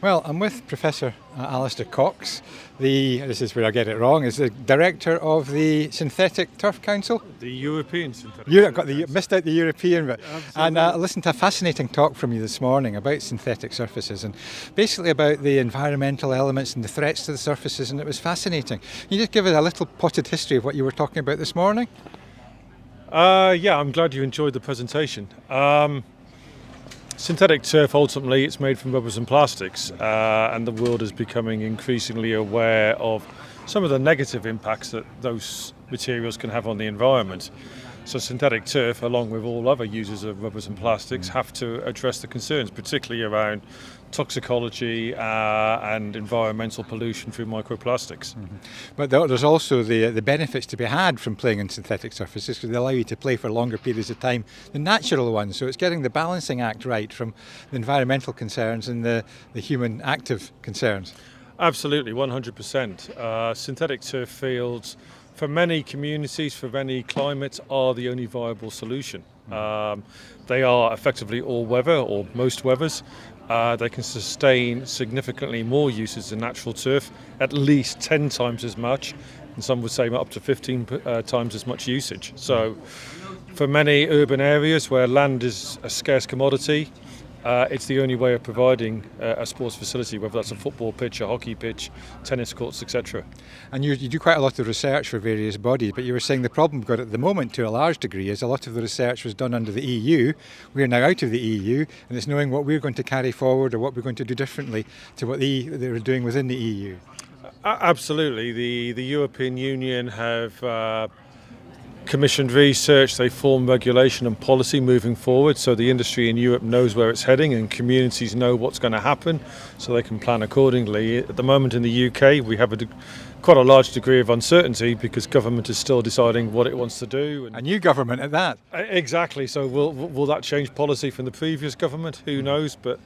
Well, I'm with Professor Alastair Cox. This is where I get it wrong. Is the director of the Synthetic Turf Council. The European Synthetic You Turf got Council. missed out the European bit. Absolutely. And I listened to a fascinating talk from you this morning about synthetic surfaces and basically about the environmental elements and the threats to the surfaces, and it was fascinating. Can you just give us a little potted history of what you were talking about this morning? Yeah, I'm glad you enjoyed the presentation. Synthetic turf, ultimately, it's made from rubbers and plastics, and the world is becoming increasingly aware of some of the negative impacts that those materials can have on the environment. So synthetic turf, along with all other users of rubbers and plastics, have to address the concerns, particularly around toxicology and environmental pollution through microplastics. Mm-hmm. But there's also the benefits to be had from playing on synthetic surfaces, because they allow you to play for longer periods of time than natural ones. So it's getting the balancing act right from the environmental concerns and the human active concerns. Absolutely, 100%. Synthetic turf fields, for many communities, for many climates, are the only viable solution. They are effectively all weather, or most weathers. They can sustain significantly more uses than natural turf, at least 10 times as much, and some would say up to 15 times as much usage. So for many urban areas where land is a scarce commodity, it's the only way of providing a sports facility, whether that's a football pitch, a hockey pitch, tennis courts, etc. And you do quite a lot of research for various bodies, but you were saying the problem we've got at the moment, to a large degree, is a lot of the research was done under the EU. We're now out of the EU, and it's knowing what we're going to carry forward or what we're going to do differently to what they're doing within the EU. Absolutely. The European Union have commissioned research, they form regulation and policy moving forward, so the industry in Europe knows where it's heading and communities know what's going to happen, so they can plan accordingly. At the moment in the UK, we have quite a large degree of uncertainty because government is still deciding what it wants to do. A new government at that. Exactly, so will that change policy from the previous government? Who knows, but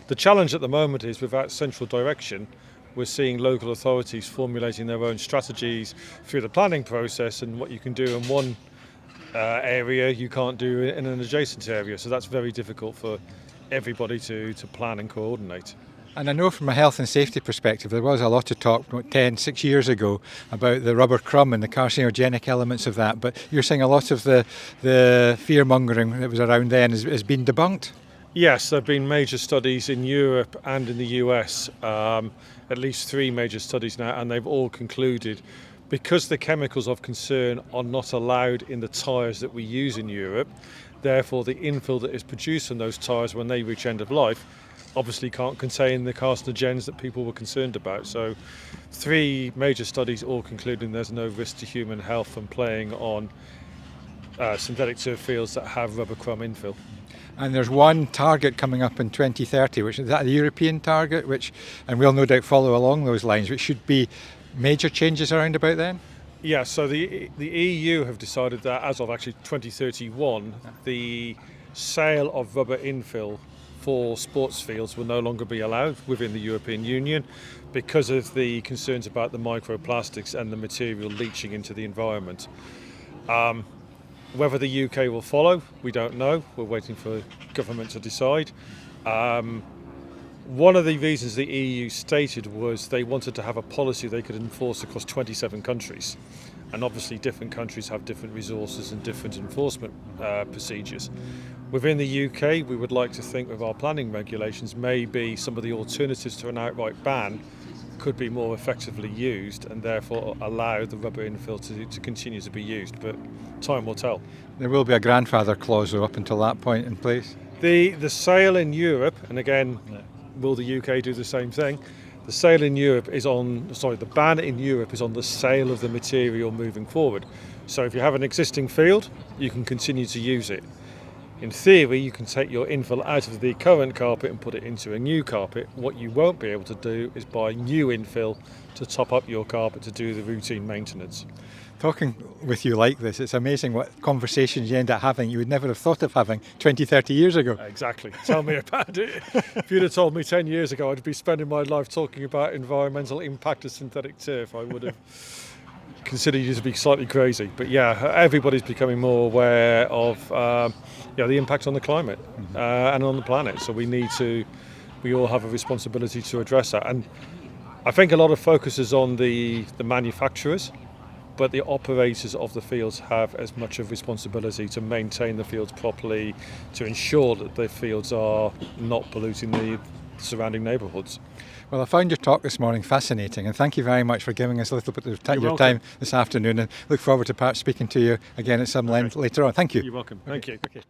the challenge at the moment is without central direction, we're seeing local authorities formulating their own strategies through the planning process, and what you can do in one area you can't do in an adjacent area. So that's very difficult for everybody to plan and coordinate. And I know from a health and safety perspective, there was a lot of talk 6 years ago about the rubber crumb and the carcinogenic elements of that, but you're saying a lot of the fear-mongering that was around then has been debunked? Yes, there have been major studies in Europe and in the US, at least 3 major studies now, and they've all concluded because the chemicals of concern are not allowed in the tyres that we use in Europe, therefore the infill that is produced from those tyres when they reach end of life obviously can't contain the carcinogens that people were concerned about. So 3 major studies all concluding there's no risk to human health from playing on synthetic turf fields that have rubber crumb infill. And there's one target coming up in 2030, which is that the European target, and we'll no doubt follow along those lines, which should be major changes around about then? Yeah, so the EU have decided that as of actually 2031, the sale of rubber infill for sports fields will no longer be allowed within the European Union because of the concerns about the microplastics and the material leaching into the environment. Whether the UK will follow, we don't know. We're waiting for government to decide. One of the reasons the EU stated was they wanted to have a policy they could enforce across 27 countries. And obviously different countries have different resources and different enforcement procedures. Within the UK, we would like to think with our planning regulations, maybe some of the alternatives to an outright ban could be more effectively used and therefore allow the rubber infill to continue to be used, but time will tell. There will be a grandfather clause though up until that point in place. The sale in Europe, and again, will the UK do the same thing? The ban in Europe is on the sale of the material moving forward. So if you have an existing field, you can continue to use it. In theory, you can take your infill out of the current carpet and put it into a new carpet. What you won't be able to do is buy new infill to top up your carpet to do the routine maintenance. Talking with you like this, it's amazing what conversations you end up having you would never have thought of having 20, 30 years ago. Exactly. Tell me about it. If you'd have told me 10 years ago I'd be spending my life talking about environmental impact of synthetic turf, I would have considered you to be slightly crazy. But yeah, everybody's becoming more aware of the impact on the climate and on the planet. So we need to we all have a responsibility to address that. And I think a lot of focus is on the manufacturers, but the operators of the fields have as much of responsibility to maintain the fields properly, to ensure that the fields are not polluting the surrounding neighbourhoods. Well, I found your talk this morning fascinating, and thank you very much for giving us a little bit of your welcome. time this afternoon, and look forward to perhaps speaking to you again at some length later on. Thank you. You're welcome. Thank you. Okay.